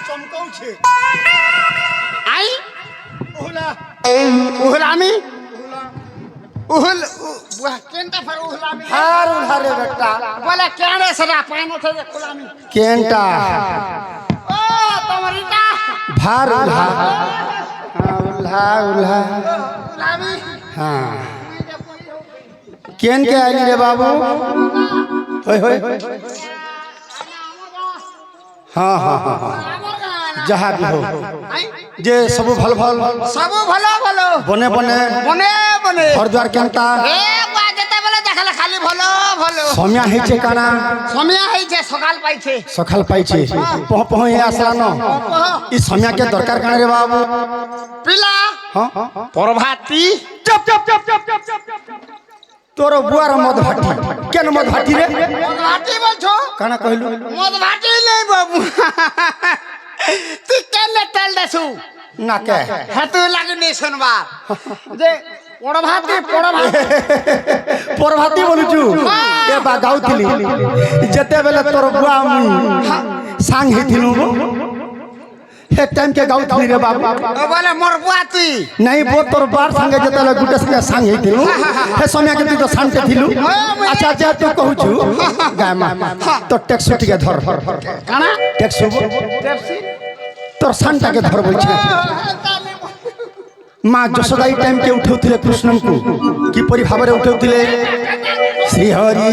চমকাউছে I উহলা উহলামি Uhl কেনটা ফের উহলামি হার উধারে বেটা বলে কেনে সেটা পায় না থেকে খুলামি কেনটা ও তোমার ইটা ভার উলহা উলহা উলহা উহলামি हाँ केन के आइली रे बाबू होय होय हाँ हाँ हाँ हाँ जहाँ भी हो जे सब भल भल सब ভালো ভালো बने बने বনে বনে घर द्वार केनता এ বা যেতে বলে দেখালে খালি ভালো ভালো सौम्या हेचे काना সময় হইছে সকাল পাইছে सखल पाइछे पह पह ये आसला न ई सौम्या के दरकार काना रे बाबू পিলা हाँ প্রভাতী चुप चुप चुप चुप चुप चुप तोरो बुआर मद भाटी केन मद भाटी रे মদভাটি বলছো काना कहलु মদভাটি নেই বাবু তুই কেলে তেল দেছু ना के হেতু লাগনি শুনবা যে প্রভাতী प्रभाती बोलुचु ए बा गाउथिली जते बेले तोर बुआ मुई सांग हेथिलु हे टाइम के गाउथिली रे बाबू ও বলে মোর বুয়াতি नहीं वो तोर बार संगे जते ले गुटे संगे सांग हेथिलु हे समय के तू तो शांत थिलु अच्छा जे तू कहूछु गामा तो टैक्स टिके धर কানা टैक्स तोर शांता के धर बोल छे माँ जशोदाई टाइम के उठाउथिले कृष्ण को किपरि भाबरे उठाउथिले श्री हरि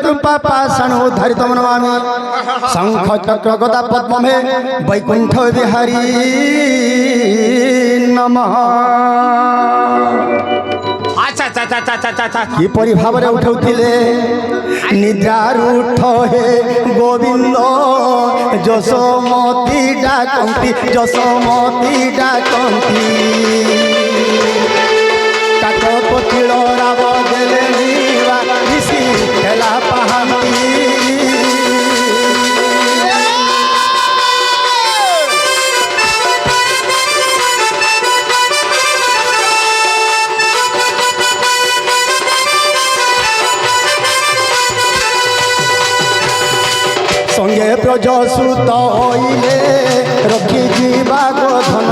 कृपापाषाणोद्धरितं नमामि शंख चक्र गदा पद्म में वैकुंठ विहारी नमः আচ্ছা আচ্ছা আচ্ছা আচ্ছা আচ্ছা किपरि भावरे उठाउथिले निद्रारूढ हे गोविंद यशोमती डाकंती काकपतिल राव देले नीवा ऋषि हेला पाहांती संगे प्रजसुत होइले रखी जीवा गोधन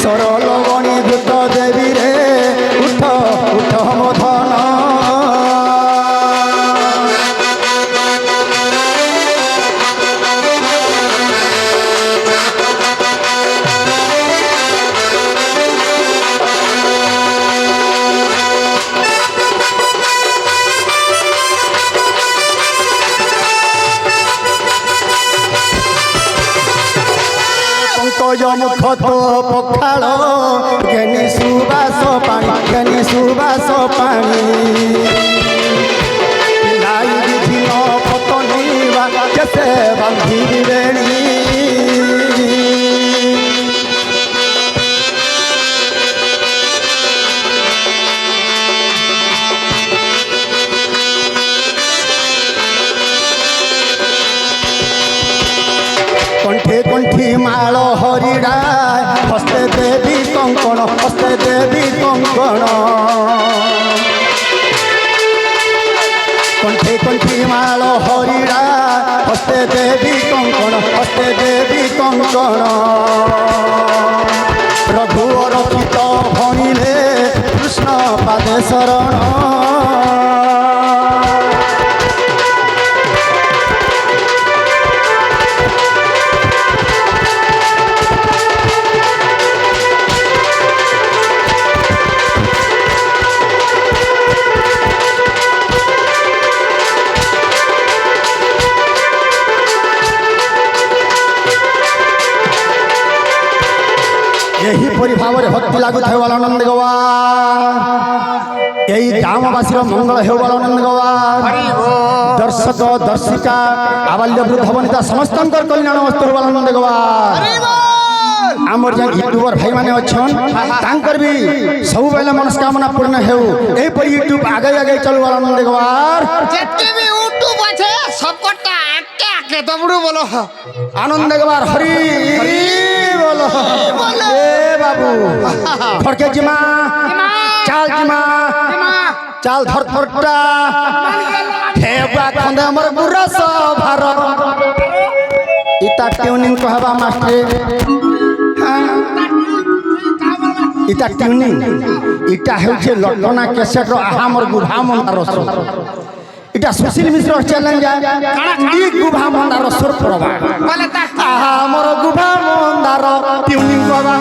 सरल गणीभूत देवी रे उठ उठ मधन मुख तो पखाल ज्ञानी सुबास पानी लाई विधिन पतनी कैसे बांधी बेणी कंठे कंठी माल हरिड़ा हस्ते देवी कंकण कंठे कंठी माल हरिड़ा हस्ते देवी कंकण रघुवर रचित भणिले कृष्ण पादे शरण यही परि भाव भक्ति लागु थे आनंद गवा यही ଗ୍ରାମବାସୀର ମଙ୍ଗଳ ହେଉ ବଳ ଆନନ୍ଦ ଗବାର ଦର୍ଶକ ଦର୍ଶିକା ଆବାଲ୍ୟ ବୃଦ୍ଧ ବନିତା ସମସ୍ତଙ୍କର କଲ୍ୟାଣ ମସ୍ତ ହେଉ ବଳ ଆନନ୍ଦ ଗବାର আমার যে ইউট্ୟୁବର ଭାଇମାନେ ଅଛନ୍ ତାଙ୍କର ବି ସବୁବେଳେ ମନସ୍କାମନା ପୂର୍ଣ୍ଣ ହେଉ ଏହିପରି ୟୁଟ୍ୟୁବ ଆଗେଇ ଆଗେଇ ଚାଲୁ ଆନନ୍ଦ ଦେଖବାର যেতে বি ইউটিউব আছে সবকটা একে একে দবড়ু বলো আনন্দ দেখবার হরি বল এ বাবু খড়কে জিমা চাল জিমা চাল ধর ধরটা হেবা খন্দে আমার বুড়া সভার ইতা টিউনিং কহবা মাস্টারে ইটা টিউনিং ইটা হচ্ছে লটনা ক্যাসেটর আহামর গুভা মন্দার সুর এটা সুশীল মিশ্র চ্যালেঞ্জ ই গুভা মন্দার সুর পড়বা আহামর গুভা মন্দার টিউনিং কবা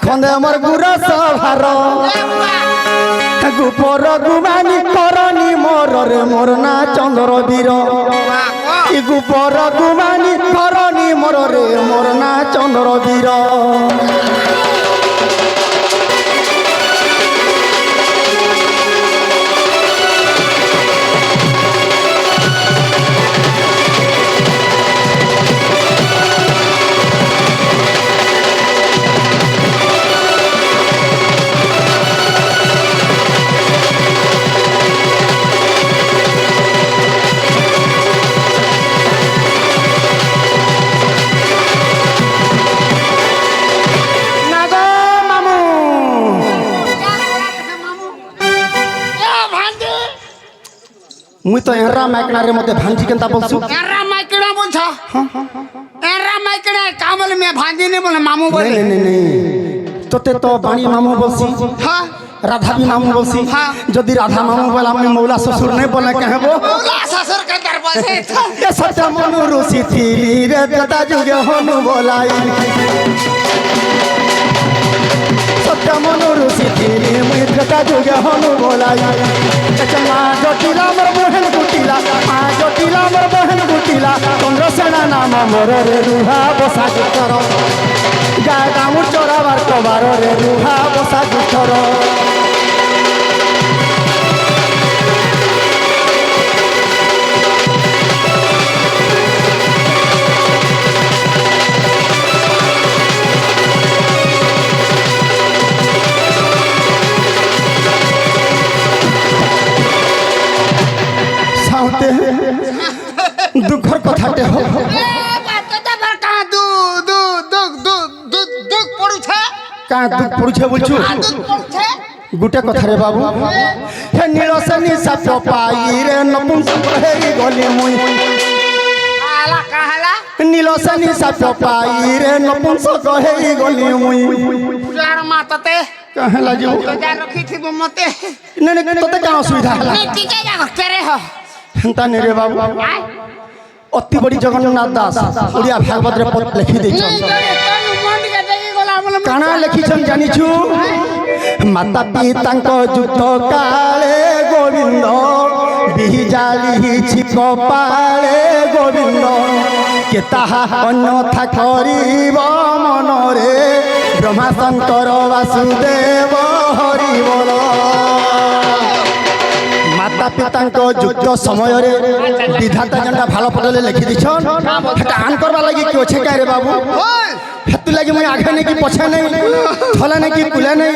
খন্দে আমার গুড়া সভার গুপর গুমানি করনি মরে মোর না চন্দ্র বীর গুপর গুমানি করনি মরে মোর না চন্দ্র বীর মুই তো এরা মাইকনারে মতে ভাঞ্জি কেনতা বলছু এরা মাইকড়া বলছ এরা মাইকড়া কামল মে ভাঞ্জি নে বলে মামু বলে নেই নেই নেই তোতে তো বাণী মামু বলছি হ্যাঁ রাধা বি মামু বলছি হ্যাঁ। যদি রাধা মামু বলে আমি মৌলা শ্বশুর নেই বলে কেহব মৌলা শাশুর কে দরবাজে এ সত্য মনু রুচি থিলি রে দাদা যুগে হনু বলাই সত্য মনু রুচি থিলি মুই দাদা যুগে হনু বলাই মা জটিলা মোর বহেন গুটিলা মা জটিলা মোর বহেন গুটিলা চন্দ্রসেনা নাম মোর রে রুহা বসা গুতর গা গামু চরাবার কবার রে রুহা বসা গুতর সাউতে দুঃখর কথাতে হোক কাঁ দুঃখ পড়ুছে বলছু গুটে কথা রে বাবু হে নীলসেনী সাপ পাই রে নপুংসক হেই গলি মুই নীলসেনী সাপ পাই রে নপুংসক হেই গলি মুই মাতাতে কাহেলা যাও রখিথিব মতে নে নে তোতে কাঁ অসুবিধা হেলা টিকে কেরে হ হেন্তা নে রে বাবু অতি বড়ি জগন্নাথ দাস ওড়িয়া ভাগবতরে পদ লিখি দেইছন কানা লিখিছন জানিছু মাতা পিতাঙ্ক যুদ্ধ কালে গোবিন্দ বিজালিছি কপালে গোবিন্দ কে তাহা অন্যথা করিব মনরে ব্রহ্মা শঙ্কর বাসুদেব হরি বল মাতা পিতাঙ্ক যুদ্ধ সময়ের বিধাতা যেটা ভালো পদলে লিখি দিছন সেটা আন করবা লাগি কি অছে কারে বাবু হেতু লাগি মুই আগে নেই কি পছে নেই থলা নেই কি কুলে নেই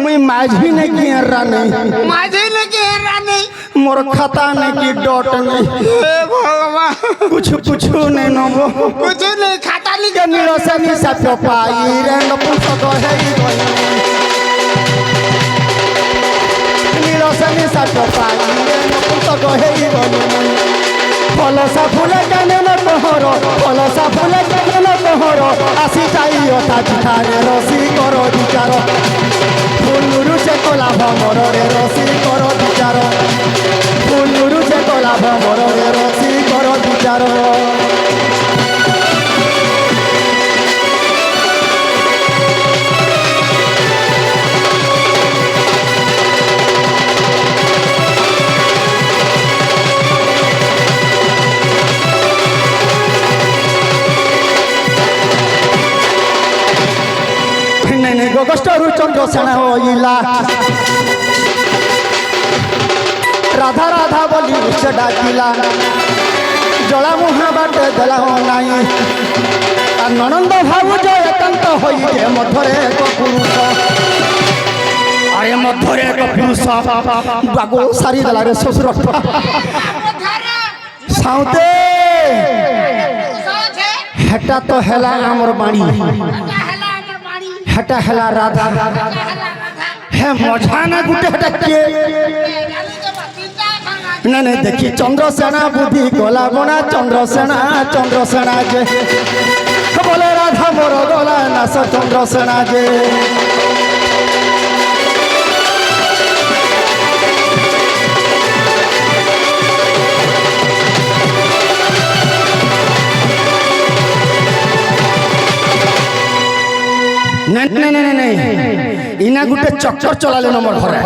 মুই মাঝি নেই কি এরা নেই মাঝে নাকি এরা নেই মোর খাতা নেই কি ডট নেই হে ভগবান কুছু কুছু নেই নব कुछ नहीं खाता नहीं কে নীলসেনী সাপ পাই রে নপুংসক হেই গলি নীলসেনী সাপ পাই রে নপুংসক হেই গলি ফলসা ফুলে কেনে ন তোহর ফলসা ফুলে কেনে ন তোহর আসি যাই অতা চিঠারে রসি কর বিচার ফুলুরু সে কলা ভমরে রসি কর বিচার ফুলুরু সে কলা ভমরে রসি কর বিচার নেনে গগষ্টরু চন্দ্রসেনা হইলা রাধা রাধা বলি সে ডাকিলা জলা মুহা বাটে দেলা নাই আর ননন্দ ভাবুজ একান্ত হইছে মধ্যরে এক পুরুষ আরে মধ্যরে এক পুরুষ বাগো সারি দেলা রে শ্বশুর সাউতে হেটা তো হেলা আমার বাড়ি হেটা হেলা রাধা হে মজা না গুটে হেটা কে না না দেখি চন্দ্রসেনা বুদ্ধি গলা বোনা চন্দ্রসেনা যে বলে রাধা মোর গলা নাচ চন্দ্রসেনা যে ইনা গুটে চক্কর চলালেন আমার ঘরে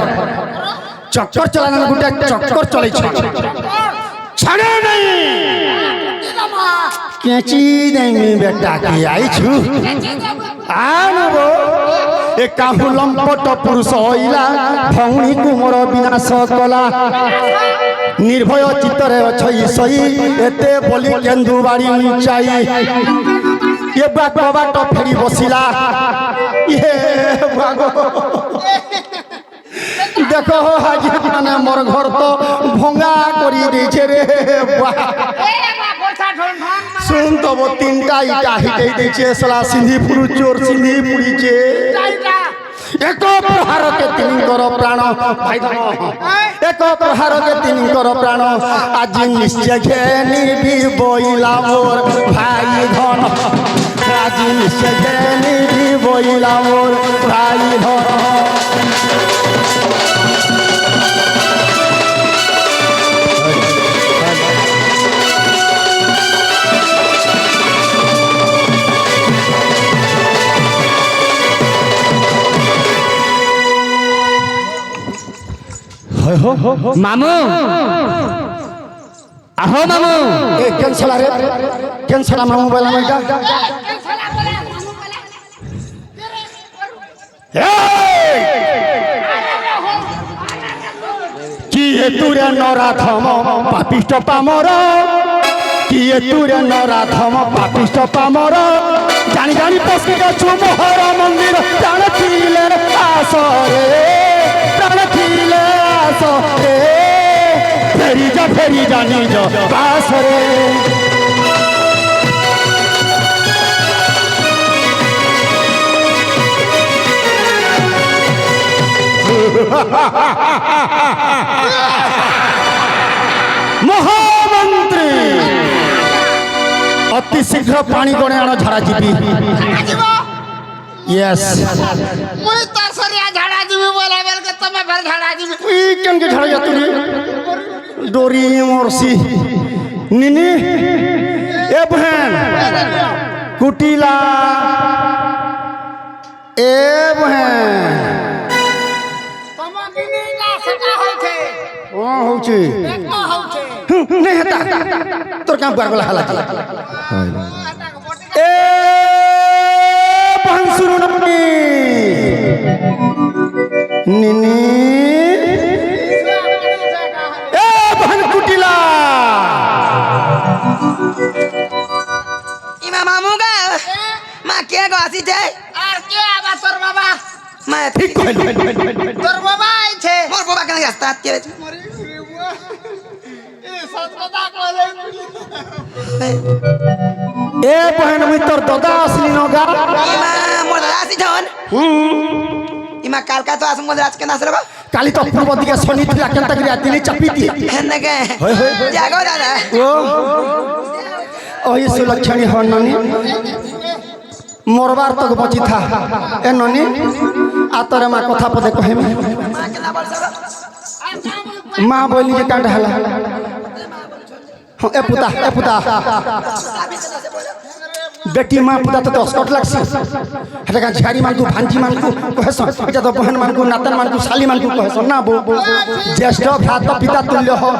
চক্কর চলালেন গুটে চক্কর চলাইছে ছাড়ে নাই কেঁচি দেমি বেটা কি আইছু আনব এ কাহু লম্পট পুরুষ হইলা ভৌণী কুমর বিনাশ কলা নির্ভয় চিত্তরে অছই সই এতে বলি কেন্দু বাড়ি চাই ये बाट फेरी बसिला ये भागो देखो आज माने मोर घर तो भंगा करी देछे रे सुन तो वो तीनटा इटा हिटे देछे सला सिंधी पुरु चोर सिंधी पुरी छे एक प्रहार के तीन करो प्राण भाई एक प्रहार के तीन करो प्राण आज निश्चय घेनी भी बोइला मोर भाई धन आज निश्चय घेनी भी बोइला मोर भाई धन मामू आहो मामू ए कैंसला रे कैंसला मामू बोला मैं का কি এ তুরে নরাধম পাপিষ্ট পামর কি এ তুরে নরাধম পাপিষ্ট পামর জানি জানি পশি গছু মোহর মন্দির জানছিলে আসরে জানছিলে আসরে ফেরি যা নিজ বাসরে মহামন্ত্রী অতি শীঘ্র পানি গণে আনো ঝাড়া জিবি यस মুই তোর সরিয়া ঝাড়া দিবি বলা বেলকে তুমি ফের ঝাড়া দিবি ई केन के ঝাড়া যাতুরি डोरी मोरसी निनी ए बहन कुटिला ए बहन তোমাকে নিয়ে না সেটা হইছে ओ होची একটো হইছে नहीं हटा तोर काम कर गला हला ए बहन सुनो नपनी निनी ए बहन कुटिला इमा मामू का मां क्या को आसी जाए আর কে আবার তোর বাবা मैं ठीक कहल তোর বাবা আইছে मोर बाबा के रास्ता के এ সততা কইলে ए बहन मी तोर दादा असली नगा इमा मोर दादा आसी जवन इमा काल का तो आसम मोर राज के नास रबा काली तो पूर्व दिके शनि थिला केनता करिया दिने चपी दिए हेन के होय होय जागो दादा ओ ओही सुलक्षणी हो ननी मोरबार तक बची था ए ननी आतरे मां कथा पदे कहे मां के ना बोल सका मां बोली के काट हला ए पुता बेटी माँ पुता तो 10 कट लगसी हेटा झाड़ी मान को भांजी मान को कहसन एटा तो बहन मान को नातन मान को साली मान को कहसन ना बो ज्येष्ठ भ्रात पिता तुल्य हो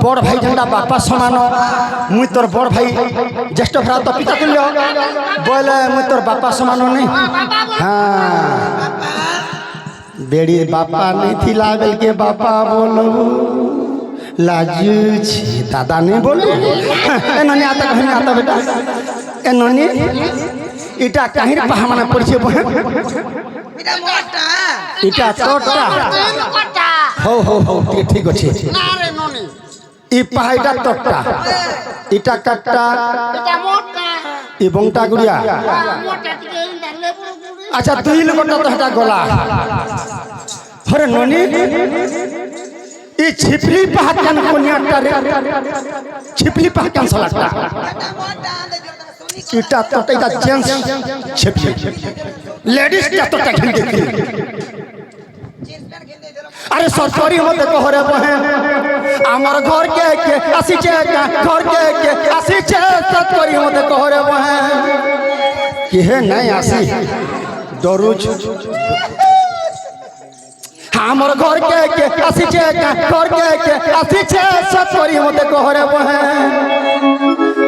बड़ भाई झंडा बापा समान मुई तोर बड़ भाई ज्येष्ठ भ्रात पिता तुल्य बोले मुई तोर बापा समान नहीं हाँ बेड़ी बापा नहीं थी लागल के बापा बोलो लाजू छी दादा नहीं बोलो ए ननी आता कहीं आता बेटा ए ननी इटा कहीं रे पहा माने पड़छे बहन इटा मोटा इटा तोटा हो ठीक अछि ना रे ननी इ पहा इटा तोटा इटा कट्टा এটা মোটা इ बंगटा गुड़िया মোটা থেকে ডালে পুরো পুরো अच्छा दुई लोटा तो हटा गोला अरे ननी इ छिपली पहा कन कोनियाटा रे छिपली पहा कन सलाटा इटा मोटा दे सोनी इटा तोटा इटा जेंट्स छिपली लेडीज टा तोटा घिन दे जींस पैंट घेन दे देलो अरे सरकारी मत कह रे बहन हमर घर के आसी छे घर के आसी छे सरकारी मत कह रे बहन कि हे नहीं आसी डरुच हमर घर के आसी छे घर के आसी छे सरकारी मत कह रे बहन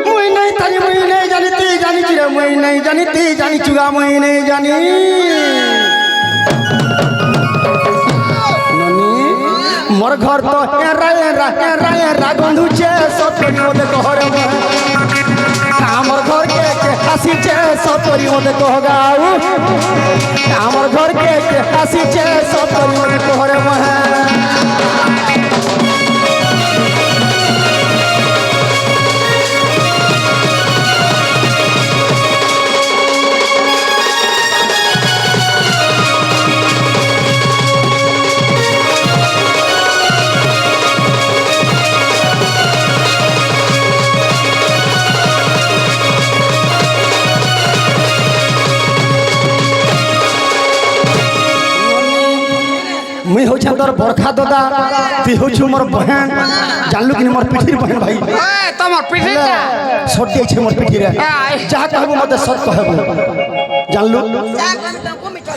मुई नहीं जानती जानी रे मुई नहीं जानती जानी चुगा मुई नहीं जानी मोर घर तो एरा गंधु छे सतरी मते कहरे हमर घर के आसी छे सतरी मते कहगाऊ हमर घर के आसी छे सतरी मते कहरे मुई हो तोर बरखा दादा तु हो मोर बहन जानलु कि मोर पिठिर बहन भाई ए তোমার পিঠিটা छोट छे मोर पिठिरे जहा कहबो मते सत कहबो जानलु जा कम को मिठा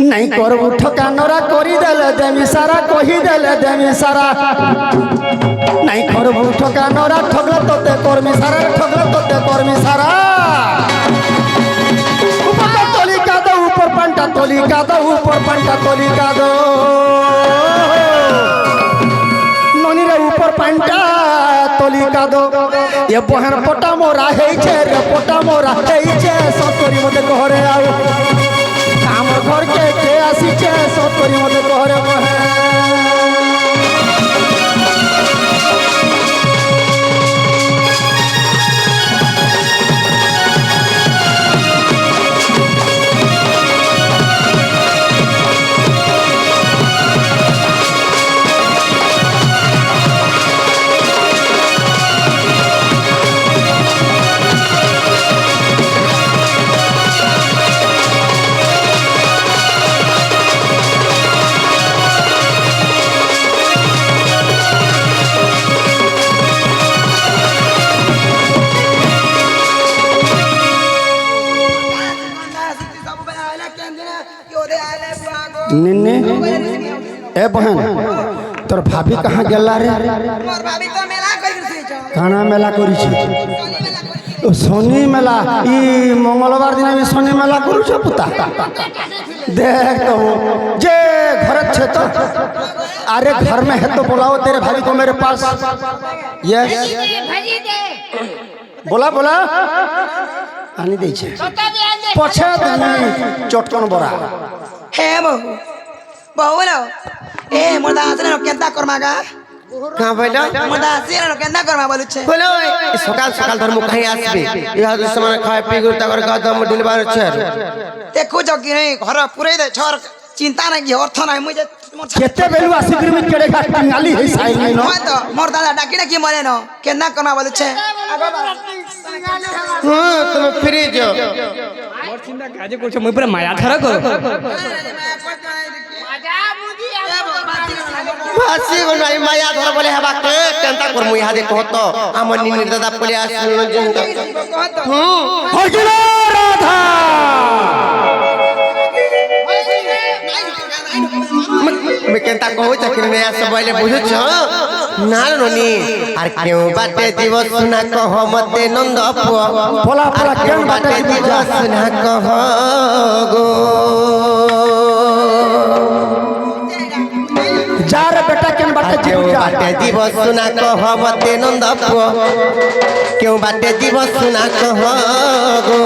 नहीं करबू ठकानरा करी देले देमी सारा कही देले देमी सारा नहीं करबू ठकानरा ठगला तोते कर्मी सारा ठगला तोते कर्मी सारा ऊपर तोली का दो ऊपर पंटा तोली का दो ऊपर पंटा तोली का दो ननी रे ऊपर पंटा तोली का दो ये बहन पोटा मोरा है छे रे पोटा मोरा है छे सतरी मते कहरे आओ हमर घर के आसी छे सतरी मते कहरे बहन निन्ने ए बहन तोर भाभी कहाँ गेला रे मोर भाभी तो मेला कइर से छ खाना मेला करी छी शनि मेला ई मंगलवार दिन भी शनि मेला करू छ पुता देख तो जे घर छे तो अरे घर में है तो बुलाओ तेरे भाभी को मेरे पास यस ভাজি দে बोला बोला आनी दे छे ছোটা দিয়ে দে पछे देनी चटकन बड़ा हे बहु बहु लो ए मोर दास ने केंता करमागा कहाँ बैठा मोर दास ने केंता करमा बोलु छे बोलो सकाल सकाल धर्म कहीं आसबे यह दुश्मन खाए पी गुरता कर का दम डिलबार छर देखो जगी नहीं घर पुरे दे छोर चिंता नहीं अर्थ नहीं मुझे केते बेलु आसिक्री में केड़े का टिंगाली है साइल नहीं नो तो मोर दादा डाकी डाकी मरे न केंता करमा बोलु छे हां तुम फ्री जो मोर चिंता काजे करछ मुई पूरा माया धरा करो মাজা মুদি भासी को नहीं माया धर बोले हबा के केंता कर मुई हादे कहत हमर नी दादा पले आस कहत हो गेलो धा मैं केंता कहू चाकरी में आस बोले बुझु छ ना ननी आर क्यों बाटे दिवस ना कह मते नंद पुआ बोला बोला केन बाटे दिवस ना कह गो जा रे बेटा केन बाटे क्यों जीव जा बाटे दिवस ना कह मते नंद पुआ क्यों बाटे दिवस ना कह गो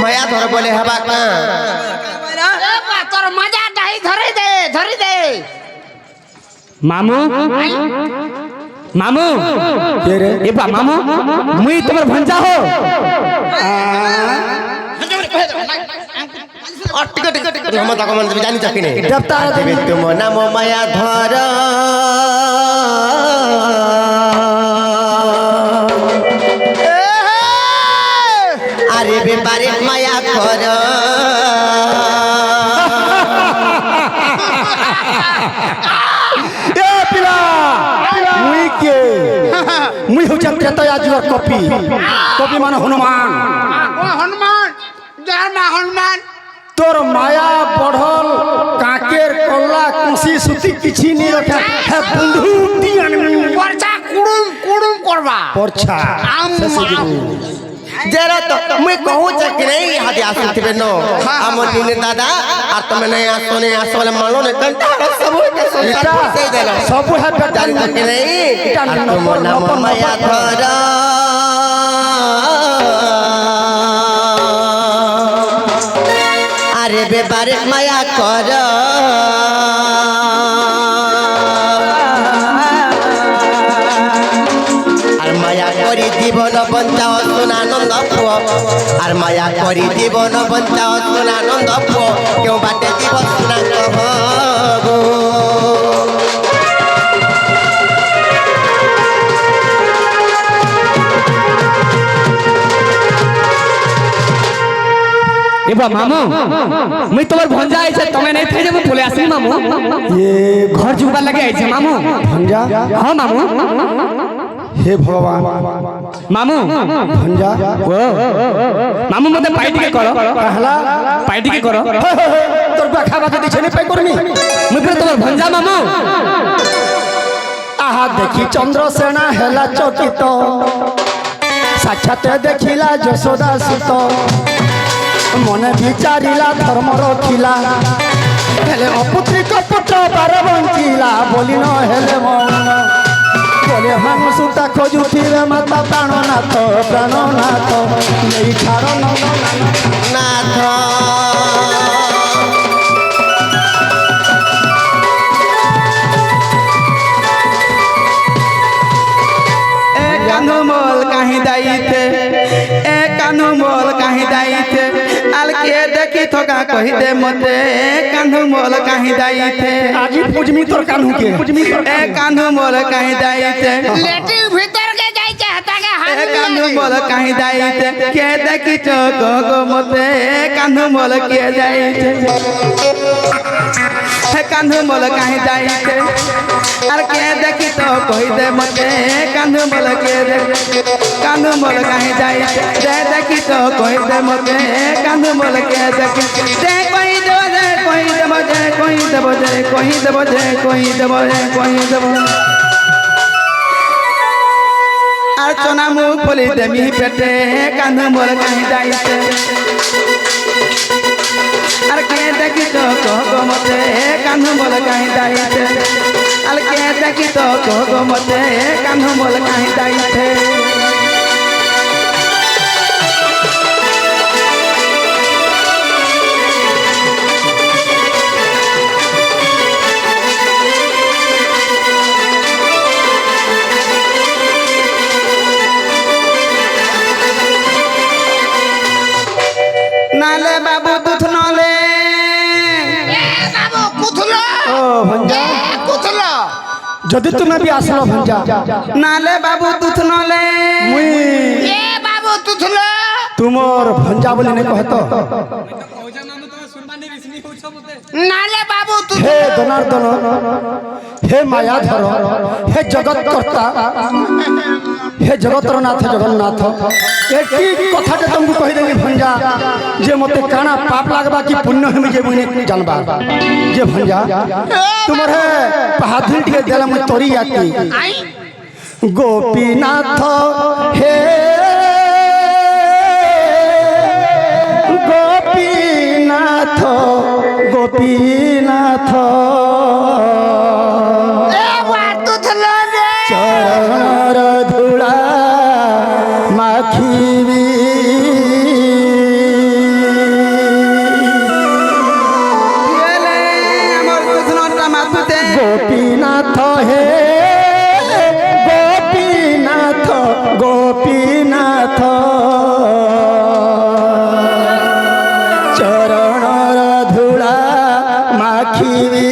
माया धर बोले हवा का তোর মজা দাই ধরে দে মামু মামু के रे এ বা মামু মুই তোমার ভঞ্জা হো हम तक मन जानी चाकरी नहीं डबतार देवी तुम नाम माया धर अरे बेपारे माया कर ए पिला मुई के मुई हो चंद्र तो आज योर कॉपी मान हनुमान ও হনুমান জয় মা হনুমান तोर माया बढ़ल काकेर कल्ला कुसी सुती किछि नी रखा है बंधुटी आनमी পরচা কুড়ুম কুড়ুম করবা परछा जरा तो मैं कहूँ चाकरी नहीं हाथी आसु थे नो हम नीने दादा और तुम नहीं आसो वाले मानो ने कंटा सब के इटा से देला सब है बेटा जानी चाकरी नहीं इटा और तुम नाम माया धर अरे बेबारे माया कर আর মায়া করি জীবন বঞ্চাও সোনানন্দ পুয় আর মায়া করি জীবন বঞ্চাও সোনানন্দ পুয় কেউ বাটে জীব সোনা কহ গো এ বা মামু মুই তোমার ভঞ্জা আইছে তুমি নাই থাই যে মুই বলে আসি মামু ये ঘর জুবার লাগে আইছে মামু भंजा হ্যাঁ মামু हे भगवान মামু भंजा ও মামু মতে পাইটিকে করো कहला পাইটিকে করো तोर बा खाबा के दिछे नहीं पाई करमी মুই পুরো তোমার ভঞ্জা মামু आहा देखी चंद्रसेना हेला चकित साक्षात देखिला यशोदा सुत मने विचारिला धर्म रखिला हेले अपुत्रिक पुत्र बार बंचिला बोली न हेले मौन बोले हम सुता खोजुथिबे माता प्राणनाथ प्राणनाथ नहीं छाड़ नाथ कान्हू मोल कहीं दाईते ए कान्हू मोल कहीं दाईते अलके देखी थोका कही दे मते कान्हू मोल कहीं दाईते आज पूजमी तोर कान्हू के ए कान्हू मोल कहीं दाईते লেটির ভিতর কে যাইছে হাতাকে ए হাত कान्हू मोल कहीं दाईते के देखी चोक गो मते कान्हू मोल के जाईते हे कान्हू मोल कहीं दाईते अर के देखी तो कही दे मते कान्हू मोल के कान्हू मोल कहीं जाईते दे देखी तो कही दे मते कान्हू मोल के देखी दे कही देबो दे कही देबो दे कही देबो दे कही देबो दे कही देबो दे कही देबो আর চনা মুখ বলি দেমি পেটে কান্ধ মোর কাহি যাইতে আর কে দেখি তো কহ মতে কান্ধ মোর কাহি যাইতে আর কে দেখি তো কহ মতে কান্ধ মোর কাহি যাইতে नाले बाबू दूध नाले এ বাবু কুথলো ओ भंजा কুথলো যদি তুমি भी আসলো भंजा नाले बाबू दूध नाले मुई এ বাবু তুথলো तुमोर भंजा बोली नहीं कहतो নালে বাবু তুই হে জনার্দন হে মায়াধর হে জগৎ কর্তা হে জগতর নাথ জগন্নাথ এটি কথাটা তুমি কহিদেবি ভঞ্জা যে মতে কানা পাপ লাগবা কি পুণ্য হেমি যে মুই জানবা যে ভঞ্জা তোমার হে হাতুল টিকে দেলা মুই তরি আকি আই গোপীনাথ হে গোপীনাথ গোপীনাথ এ বাতু থলে রে চরণর ধূলা মাখিবি এলে আমার কৃষ্ণটা মাথুতে গোপীনাথ হে গোপীনাথ গোপীনাথ চরণর ধূলা মাখিবি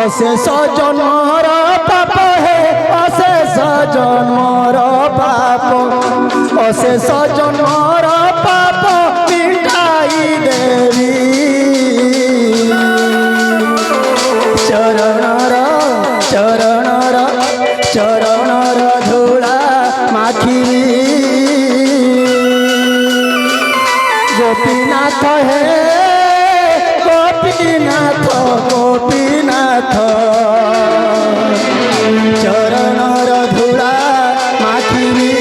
অশেষ জন্মর পাপ হে অশেষ জন্মর পাপ অশেষ জন্মর পাপ মিটাই দেবী চরণর চরণর চরণর ধূলা মাখিবি গোপীনাথ হে গোপীনাথ গোপীনাথ চরণর ধূলা মাখিবি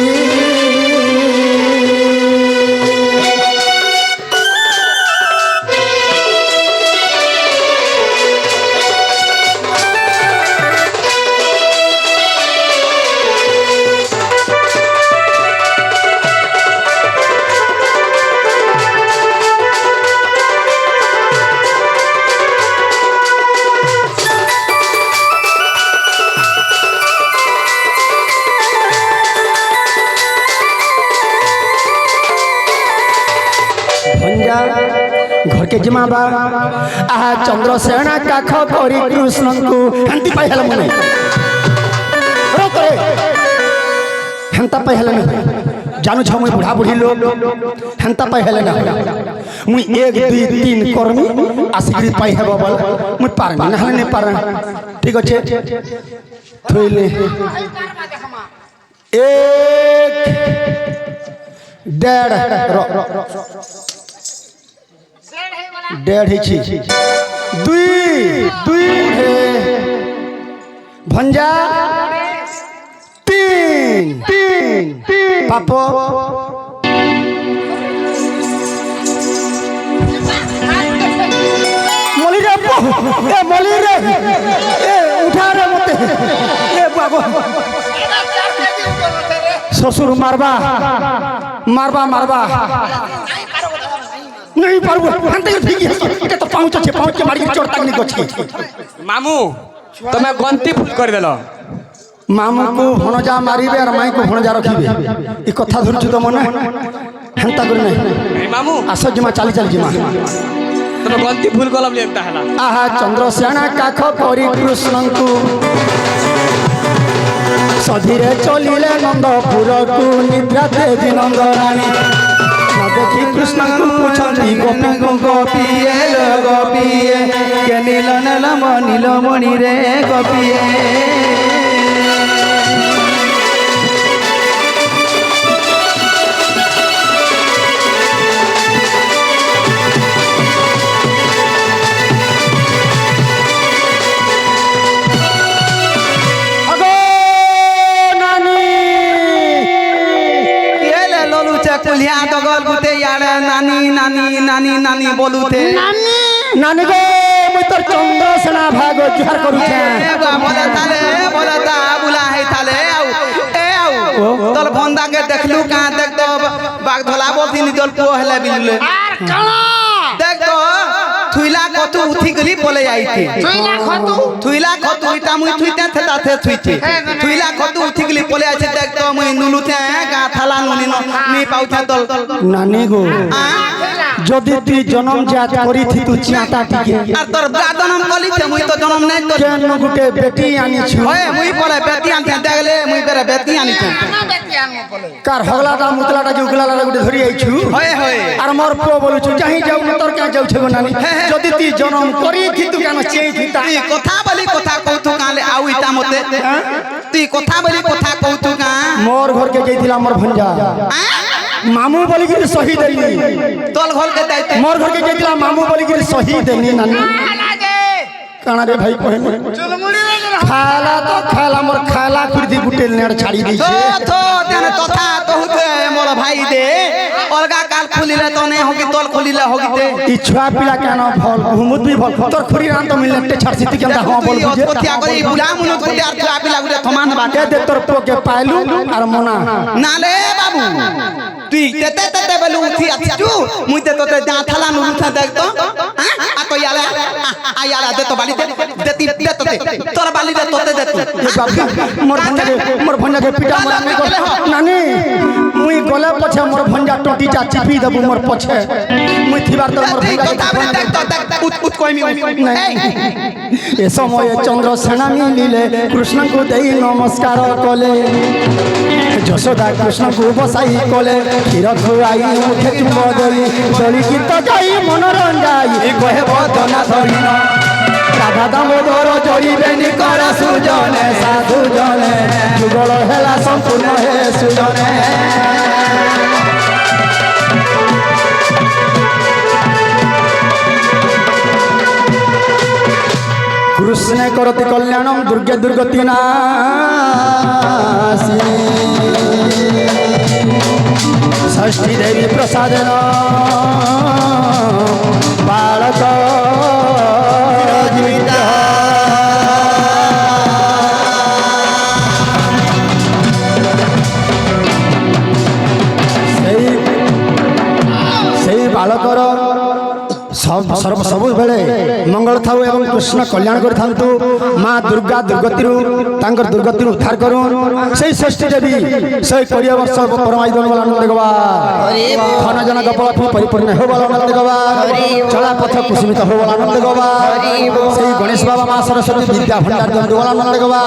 भंजा घर के जिमाबा आहा चंद्रसेना काख करी कृष्ण को हंती पाई हला मने रोकरे हंता पाई हला न जानू छ मुई बुढ़ा बुढ़ी लोग हंता पाई हला न मुई 1 2 3 कर्मी आसिग्री पाई हेबो बोल मुई पार ना हले ने पार ठीक अछि थोइले 1 डेढ़ ही दुई दुई भंजा तीन तीन पापो मोली रे ए मोली रे ए उठा रे मते ए बाबू ससुर मारबा मारबा मारबा नहीं पारबो हंते ठीक है এটা তো পাউচ আছে পাউচ के मारी चोट तक नहीं गछि मामू तुम्हें गंती फुल कर देलो मामू को भणजा मारिबे और माई को भणजा रखिबे ई कथा धरछु त मन हंता कर नहीं मामू आस जिमा चाली चाली जिमा तुम्हें गंती फुल गलब लेता हला आहा चंद्रसेना काख करी कृष्ण को सधीरे चलिले नंदपुर को निद्रा देवी नंदरानी देखी कृष्ण को पूछती गोपी गोपिए लो गोपिए के नील नीलमणि रे गोपिए कुलिया दगल गुते यार नानी नानी नानी नानी बोलुते নানি नानी गो मैं तो चंद्रसेना भागो जुहार करू छे बोला ताले बोला ता बुला है ताले आउ ए आउ तोल भंदा के देखलु का देख तो बाग धोला बोलती निजल पो हेले बिलले আর কালা देख तो थुइला कतु उठी गली बोले आईते थुइला कतु इटा मुई थुइते थेता थे थुइते थुइला कतु उठी गली बोले आइते देख तो मुई नुलुते गा थाला नुनी नी पाउथे तल नानी गो যদি তুই জনম জাত করি থি তু চিয়াতা টিকে আর তোর গাদনম কলি তে মুই তো জনম নাই তোর কেন গুটে বেটি আনিছ ওয়ে মুই পরে বেটি আনতে দেখলে মুই করে বেটি আনিতে না বেটিয়া আনবো বলে কার হগলাটা মুতলাটা যে উগলাটা গুটে ধরি আইছু হয় হয় আর মোর পুଅ বলুছু চাহি যাও না তোর কে যাউছে গো নানি যদি তুই জনম করি থিতু কেন চেই থিতা তুই কথা বলি কথা কৌতু কালে আউ ইতা মতে তুই কথা বলি কথা কৌতু কা মোর ঘরকে যাইছিলাম মোর ভঞ্জা মামু বলি কি সহি দেলি তোল ঘর কে দাইতে মোর ঘরকে যাইছিলাম মামু বলি কি সহি দেলি নানি লাগে কানা রে ভাই কহে চুলমুড়ি খালা তো খালা মোর খালা খুরদি গুটে নেড় ছাড়ি তো দিছে তো তেনে তথা কহুতে মোর ভাই দে অলগা কাল খুলিলে তো নে হকি তোল খুলিলে হকিতে ই ছুয়া পিলা কেন ফল ঘুমুত বি ফল তোর খুরি রান তো মিলতে ছাড়ছি তুই কেন হ্যাঁ বল বুঝে অততিয়া করে বুলা মুনত করে আর তুই আপিলা গুড়ে থমান বাটে কে দে তোর পোকে পাইলু আর মনা নালে বাবু তুই তেতে তেতে বলু উঠি আছিছু মুইতে তোতে দা থালা নু উঠা দেখতো আ তো ইয়ালা আয়ালা দে তো বালিতে দেতি দে তোতে তোর বালিতে তোতে দে মোর ভঞ্জাকে পিটা মারা নাই গলে নানি মুই গলে পছে মোর ভঞ্জা টটিটা চিপি দেবু মোর পছে মুই থিবার তো মোর তুই কথা বলে ভঞ্জা দেখ তো দেখ উত উত কইমি এই এ সময়ে চন্দ্র সেনা মিলিলে কৃষ্ণଙ୍କୁ দেই নমস্কার কলে যশোদা কৃষ্ণଙ୍କୁ বসাই কলে ক্ষীর খুয়াই মুখে চুম্ব দেই দলি গীত গাই মনোরঞ্জাই কহে বদনা ধরিন রাধা দামোদর জড়িবেনি কর সুজনে সাধু জনে যুগল হেলা সম্পূর্ণ হে সুজনে কৃষ্ণে করতি কল্যাণম দুর্গে দুর্গতি নাশিনী ষষ্ঠী দেবী প্রসাদন বালক জীবিতা সেই বালকর ସବୁବେଳେ ମଙ୍ଗଳ ଥାଉ ଏବଂ କୃଷ୍ଣ କଲ୍ୟାଣ କରିଥାନ୍ତୁ ମା ଦୁର୍ଗା ଦୁର୍ଗତିରୁ ତାଙ୍କର ଦୁର୍ଗତିରୁ ଉଦ୍ଧାର କରୁନ୍ ସେଇ ଷଷ୍ଠୀ ଦେବୀ 120 ବର୍ଷ ପରମାୟୁଧନ ବଳ ଆନନ୍ଦ ଗବା ଧନ ଜନ କପଳ ପରିପୂର୍ଣ୍ଣ ହେଉ ବଳ ଆନନ୍ଦ ଗବା ଚଳା ପଥ କୁସୁମିତ ହେଉ ବଳ ଆନନ୍ଦ ଗବା ସେଇ ଗଣେଶ ବାବା ମା ସରସ୍ୱତୀ ବିଦ୍ୟା ଭଣ୍ଡାର ଦିଅନ୍ତୁ ବଳ ଆନନ୍ଦ ଗବା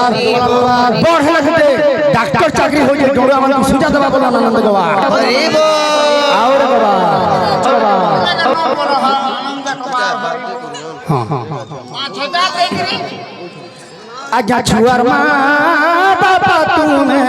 ବଡ଼ ହେଲା ଘଟେ ଡାକ୍ତର ଚାକିରି ହୋଇଛି ଡୋଳୁଆ ମାନଙ୍କୁ ସୁଜା ଦେବା ବଳ ଆନନ୍ଦ ଗବା ଆଉ ଗବା ଆଜ୍ଞା ଛୁଆର ମା ବାପା ତୁମେ